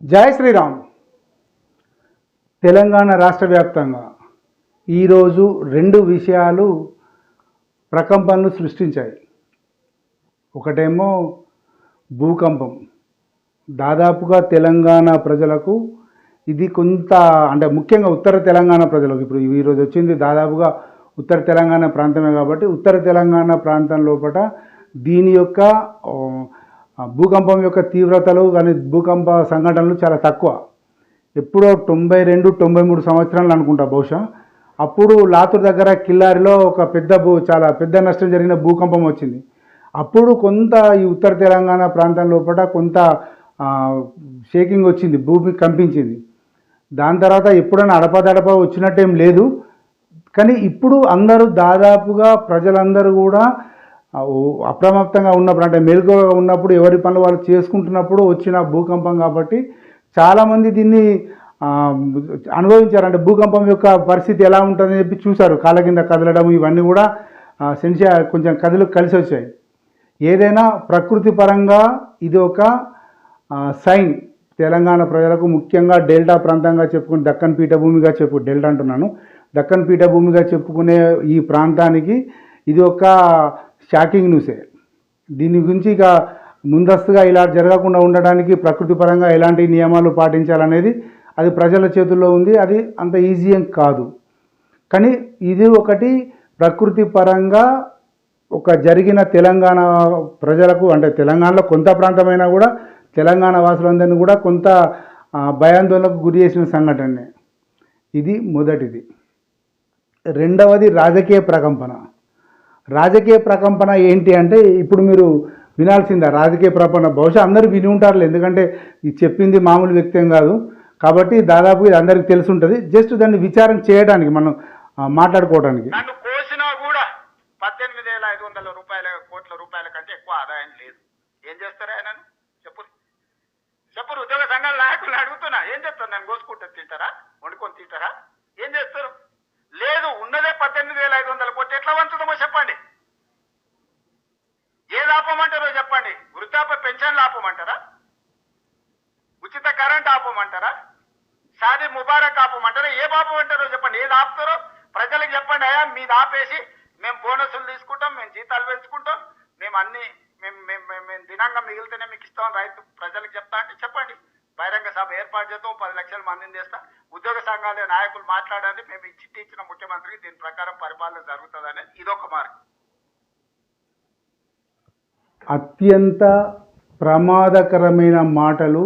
జై శ్రీరామ్. తెలంగాణ రాష్ట్ర వ్యాప్తంగా ఈరోజు రెండు విషయాలు ప్రకంపనలు సృష్టించాయి. ఒకటేమో భూకంపం. దాదాపుగా తెలంగాణ ప్రజలకు ఇది కొంత అంటే ముఖ్యంగా ఉత్తర తెలంగాణ ప్రజలకు ఇప్పుడు ఈరోజు వచ్చింది దాదాపుగా ఉత్తర తెలంగాణ ప్రాంతమే కాబట్టి ఉత్తర తెలంగాణ ప్రాంతం లోపల దీని యొక్క భూకంపం యొక్క తీవ్రతలు కానీ భూకంప సంఘటనలు చాలా తక్కువ. ఎప్పుడో 92-93 సంవత్సరాలు అనుకుంటా బహుశా. అప్పుడు లాతూర్ దగ్గర కిల్లారిలో ఒక చాలా పెద్ద నష్టం జరిగిన భూకంపం వచ్చింది. అప్పుడు కొంత ఈ ఉత్తర తెలంగాణ ప్రాంతం లోపల కొంత షేకింగ్ వచ్చింది, భూమి కంపించింది. దాని తర్వాత ఎప్పుడైనా అడపదడప వచ్చినట్టేం లేదు. కానీ ఇప్పుడు అందరూ దాదాపుగా ప్రజలందరూ కూడా అప్రమత్తంగా ఉన్నప్పుడు అంటే మెలకువగా ఉన్నప్పుడు ఎవరి పనులు వాళ్ళు చేసుకుంటున్నప్పుడు వచ్చిన భూకంపం కాబట్టి చాలామంది దీన్ని అనుభవించారు. అంటే భూకంపం యొక్క పరిస్థితి ఎలా ఉంటుందని చెప్పి చూశారు. కాళ్ళ కింద కదలడం ఇవన్నీ కూడా కొంచెం కలిసి వచ్చాయి. ఏదైనా ప్రకృతి పరంగా ఇది ఒక సైన్. తెలంగాణ ప్రజలకు ముఖ్యంగా డెల్టా ప్రాంతంగా చెప్పుకుని దక్కన్ పీఠభూమిగా డెల్టా అంటున్నాను, దక్కన్ పీఠభూమిగా చెప్పుకునే ఈ ప్రాంతానికి ఇది ఒక షాకింగ్ న్యూసే. దీని గురించి ఇక ముందస్తుగా ఇలా జరగకుండా ఉండడానికి ప్రకృతి పరంగా ఎలాంటి నియమాలు పాటించాలనేది అది ప్రజల చేతుల్లో ఉంది. అది అంత ఈజీ ఏం కాదు. కానీ ఇది ఒకటి ప్రకృతి పరంగా ఒక జరిగిన తెలంగాణ ప్రజలకు అంటే తెలంగాణలో కొంత ప్రాంతమైనా కూడా తెలంగాణ వాసులందరినీ కూడా కొంత భయాందోళనకు గురి చేసిన సంఘటనే. ఇది మొదటిది. రెండవది రాజకీయ ప్రకంపన. రాజకీయ ప్రకంపన ఏంటి అంటే ఇప్పుడు మీరు వినాల్సిందా రాజకీయ ప్రకంపన? బహుశా అందరూ విని ఉంటారు, ఎందుకంటే ఇది చెప్పింది మామూలు వ్యక్తి కాదు కాబట్టి దాదాపు ఇది అందరికి తెలిసి ఉంటుంది. జస్ట్ దాన్ని విచారం చేయడానికి మనం మాట్లాడుకోవడానికి. నన్ను కోసినా కూడా 18,500 కోట్ల రూపాయల కంటే ఎక్కువ ఆదాయం లేదు. ఏం చేస్తారా ఆయన? చెప్పు ఉద్యోగ సంఘాల నాయకులను అడుగుతున్నా, ఏం చెప్తారు? నన్ను కోసుకుంటే తింటారా? వండుకొని తింటారా? ఏం చేస్తారు? లేదు, ఉన్నదే 18,500 కోట్లు. ఎట్లా వంచుదామో చెప్పండి. ఏది ఆపమంటారో చెప్పండి. వృద్ధాప్య పెన్షన్లు ఆపమంటారా? ఉచిత కరెంట్ ఆపమంటారా? షాదీ ముబారక్ ఆపమంటారా? ఏ ఆపమంటారో చెప్పండి. ఏది ఆపుతారో ప్రజలకు చెప్పండి. అయ్యా మీది ఆపేసి మేము బోనసులు తీసుకుంటాం, మేము జీతాలు పెంచుకుంటాం, మేము అన్ని మేము దినంగా మిగిలితేనే మీకు ఇస్తాం రైతు ప్రజలకు చెప్తా అంటే చెప్పండి. బహిరంగ సభ ఏర్పాటు చేస్తాం, 10 లక్షల మందిని చేస్తా, ఉద్యోగ సంఘాల నాయకులు మాట్లాడండి, మేము ఈ చిట్టి ఇచ్చిన ముఖ్యమంత్రికి దీని ప్రకారం పరిపాలన జరుగుతుందని ఇదొక మార్గం. అత్యంత ప్రమాదకరమైన మాటలు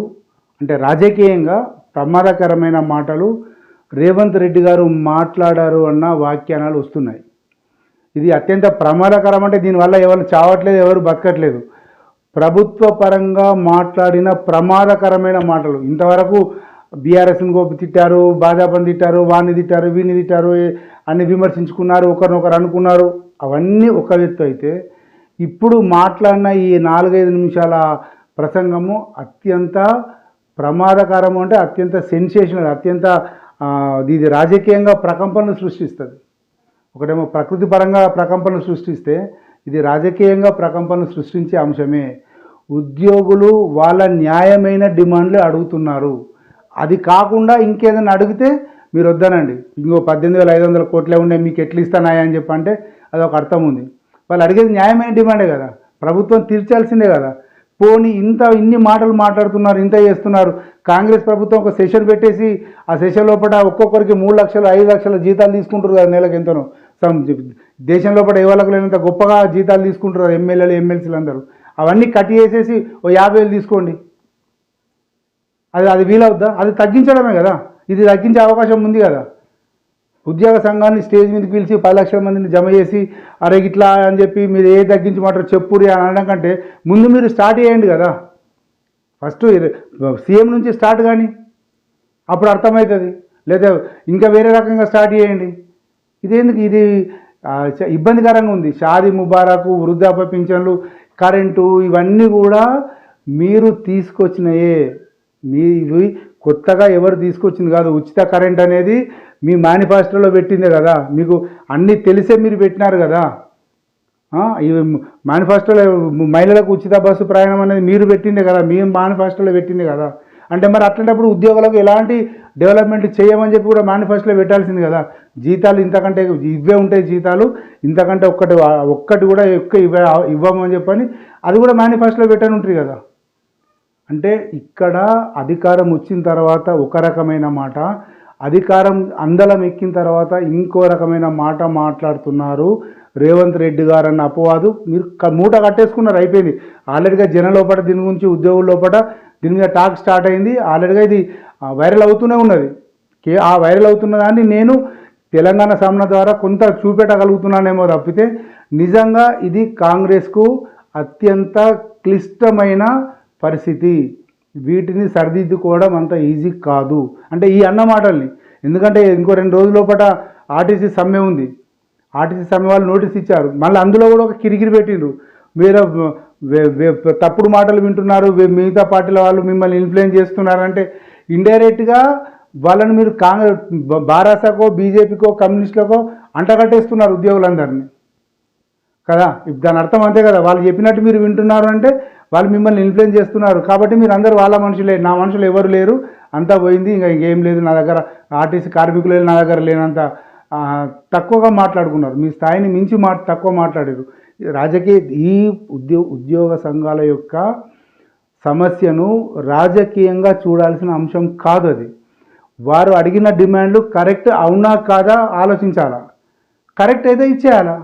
అంటే రాజకీయంగా ప్రమాదకరమైన మాటలు రేవంత్ రెడ్డి గారు మాట్లాడారు అన్న వ్యాఖ్యానాలు వస్తున్నాయి. ఇది అత్యంత ప్రమాదకరం. అంటే దీనివల్ల ఎవరు చావట్లేదు, ఎవరు బతకట్లేదు. ప్రభుత్వ పరంగా మాట్లాడిన ప్రమాదకరమైన మాటలు. ఇంతవరకు బీఆర్ఎస్ని గోపి తిట్టారు, భాజపాని తిట్టారు, వాడిని తిట్టారు, వీడిని తిట్టారు, అన్ని విమర్శించుకున్నారు, ఒకరినొకరు అనుకున్నారు. అవన్నీ ఒక ఎత్తు అయితే ఇప్పుడు మాట్లాడిన ఈ 4-5 నిమిషాల ప్రసంగము అత్యంత ప్రమాదకరము. అంటే అత్యంత సెన్సేషనల్, అత్యంత ఇది రాజకీయంగా ప్రకంపనలు సృష్టిస్తుంది. ఒకటేమో ప్రకృతి పరంగా ప్రకంపనలు సృష్టిస్తే ఇది రాజకీయంగా ప్రకంపనలు సృష్టించే అంశమే. ఉద్యోగులు వాళ్ళ న్యాయమైన డిమాండ్లు అడుగుతున్నారు. అది కాకుండా ఇంకేదైనా అడిగితే మీరు వద్దనండి, ఇంకో 18,500 కోట్లే ఉండే మీకు ఎట్లా ఇస్తానాయా అని చెప్పంటే అదొక అర్థం ఉంది. వాళ్ళు అడిగేది న్యాయమైన డిమాండే కదా, ప్రభుత్వం తీర్చాల్సిందే కదా. పోనీ ఇన్ని మాటలు మాట్లాడుతున్నారు, ఇంత చేస్తున్నారు. కాంగ్రెస్ ప్రభుత్వం ఒక సెషన్ పెట్టేసి ఆ సెషన్ లోపల ఒక్కొక్కరికి 3 లక్షలు 5 లక్షల జీతాలు తీసుకుంటారు కదా నెలకు. ఎంతనో దేశం లోపల ఏ వాళ్ళకు లేనంత గొప్పగా జీతాలు తీసుకుంటారు ఎమ్మెల్యేలు ఎమ్మెల్సీలు అందరూ. అవన్నీ కట్ చేసేసి ఓ 50,000 తీసుకోండి. అది వీలవుద్దా? అది తగ్గించడమే కదా. ఇది తగ్గించే అవకాశం ఉంది కదా. ఉద్యోగ సంఘాన్ని స్టేజ్ మీదకి పిలిచి 10 లక్షల మందిని జమ చేసి అరే ఇట్లా అని చెప్పి మీరు ఏ తగ్గించమంటారు చెప్పురి అని అనడం కంటే ముందు మీరు స్టార్ట్ చేయండి కదా. ఫస్ట్ సీఎం నుంచి స్టార్ట్ కానీ అప్పుడు అర్థమవుతుంది. లేదా ఇంకా వేరే రకంగా స్టార్ట్ చేయండి. ఇదేందుకు? ఇది ఇబ్బందికరంగా ఉంది. షాదీ ముబారక్, వృద్ధాప్య పింఛన్లు, కరెంటు ఇవన్నీ కూడా మీరు తీసుకొచ్చినయే. ఇవి కొత్తగా ఎవరు తీసుకొచ్చింది కాదు. ఉచిత కరెంట్ అనేది మీ మేనిఫెస్టోలో పెట్టిందే కదా. మీకు అన్నీ తెలిసే మీరు పెట్టినారు కదా. ఈ మేనిఫెస్టోలో మహిళలకు ఉచిత బస్సు ప్రయాణం అనేది మీరు పెట్టిందే కదా, మీ మేనిఫెస్టోలో పెట్టిందే కదా. అంటే మరి అట్లాంటప్పుడు ఉద్యోగులకు ఎలాంటి డెవలప్మెంట్ చేయమని చెప్పి కూడా మేనిఫెస్టోలో పెట్టాల్సింది కదా. జీతాలు ఇంతకంటే ఇవే ఉంటాయి, జీతాలు ఇంతకంటే ఒక్కటి కూడా ఎక్కువ ఇవ్వమని చెప్పని అది కూడా మేనిఫెస్టోలో పెట్టని ఉంటుంది కదా. అంటే ఇక్కడ అధికారం వచ్చిన తర్వాత ఒక రకమైన మాట, అధికారం అందలం ఎక్కిన తర్వాత ఇంకో రకమైన మాట మాట్లాడుతున్నారు రేవంత్ రెడ్డి గారు అన్న అపవాదు మీరు మూట కట్టేసుకున్నారు. అయిపోయింది ఆల్రెడీగా జనం లోపల దీని గురించి, ఉద్యోగుల లోపల దీని మీద టాక్ స్టార్ట్ అయింది. ఆల్రెడీగా ఇది వైరల్ అవుతూనే ఉన్నది. ఆ వైరల్ అవుతున్న దాన్ని నేను తెలంగాణ సామ్నా ద్వారా కొంత చూపెట్టగలుగుతున్నానేమో తప్పితే నిజంగా ఇది కాంగ్రెస్కు అత్యంత క్లిష్టమైన పరిస్థితి. వీటిని సరిదిద్దుకోవడం అంత ఈజీ కాదు. అంటే ఈ అన్న మాటల్ని, ఎందుకంటే ఇంకో 2 రోజుల లోపల ఆర్టీసీ సమ్మె ఉంది. ఆర్టీసీ సమ్మె వాళ్ళు నోటీస్ ఇచ్చారు. మళ్ళీ అందులో కూడా ఒక కిరికిరి పెట్టిండ్రు. మీరు తప్పుడు మాటలు వింటున్నారు, మిగతా పార్టీల వాళ్ళు మిమ్మల్ని ఇన్ఫ్లుయెన్స్ చేస్తున్నారంటే ఇండైరెక్ట్గా వాళ్ళని మీరు బారాసాకో, బీజేపీకో, కమ్యూనిస్టులకో అంటగట్టేస్తున్నారు ఉద్యోగులందరినీ కదా. దాని అర్థం అంతే కదా. వాళ్ళు చెప్పినట్టు మీరు వింటున్నారు అంటే వాళ్ళు మిమ్మల్ని ఇన్ఫ్లుయెన్స్ చేస్తున్నారు. కాబట్టి మీరు అందరూ వాళ్ళ మనుషులే, నా మనుషులు ఎవరు లేరు, అంతా పోయింది, ఇంకేం లేదు నా దగ్గర, ఆర్టీసీ కార్మికులు నా దగ్గర లేనంత తక్కువగా మాట్లాడుకున్నారు. మీ స్థాయిని మించి తక్కువ మాట్లాడారు. రాజకీయ ఈ ఉద్యోగ సంఘాల యొక్క సమస్యను రాజకీయంగా చూడాల్సిన అంశం కాదు అది. వారు అడిగిన డిమాండ్లు కరెక్ట్ అవునా కాదా ఆలోచించాలా. కరెక్ట్ అయితే ఇచ్చేయాలా.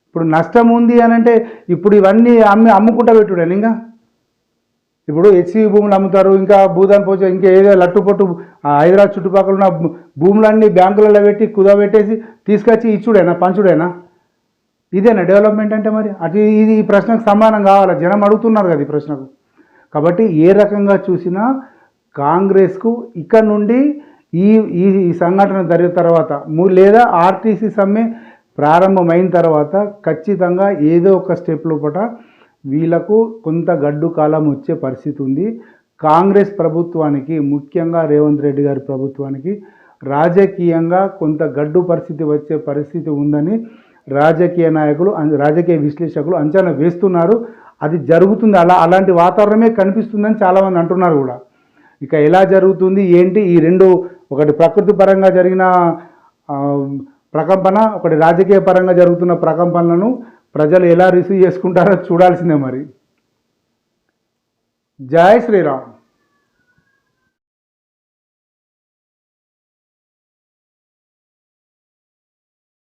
ఇప్పుడు నష్టం ఉంది అని అంటే ఇప్పుడు ఇవన్నీ అమ్ముకుంటా పెట్టుడే. ఇంకా ఇప్పుడు హెచ్సివి భూములు అమ్ముతారు, ఇంకా భూదాన్ పోచ, ఇంకా ఏదో లట్టుపొట్టు హైదరాబాద్ చుట్టుపక్కల ఉన్న భూములన్నీ బ్యాంకులలో పెట్టి కుదబెట్టేసి తీసుకొచ్చి ఇచ్చుడేనా, పంచుడేనా? ఇదేనా డెవలప్మెంట్ అంటే? మరి అటు ఇది ఈ ప్రశ్నకు సమానం కావాలా? జనం అడుగుతున్నారు కదా ఈ ప్రశ్నకు. కాబట్టి ఏ రకంగా చూసినా కాంగ్రెస్కు ఇక్కడ నుండి ఈ ఈ సంఘటన జరిగిన తర్వాత లేదా ఆర్టీసీ సమ్మె ప్రారంభమైన తర్వాత ఖచ్చితంగా ఏదో ఒక స్టెప్ లోపల వీళ్ళకు కొంత గడ్డు కాలం వచ్చే పరిస్థితి ఉంది. కాంగ్రెస్ ప్రభుత్వానికి, ముఖ్యంగా రేవంత్ రెడ్డి గారి ప్రభుత్వానికి రాజకీయంగా కొంత గడ్డు పరిస్థితి వచ్చే పరిస్థితి ఉందని రాజకీయ నాయకులు, రాజకీయ విశ్లేషకులు అంచనా వేస్తున్నారు. అది జరుగుతుంది, అలాంటి వాతావరణమే కనిపిస్తుందని చాలామంది అంటున్నారు కూడా. ఇక ఎలా జరుగుతుంది ఏంటి, ఈ రెండు, ఒకటి ప్రకృతి పరంగా జరిగిన ప్రకంపన, ఒకటి రాజకీయ పరంగా జరుగుతున్న ప్రకంపనలను ప్రజలు ఎలా రిసీవ్ చేసుకుంటారో చూడాల్సిందే మరి. జై శ్రీరామ్.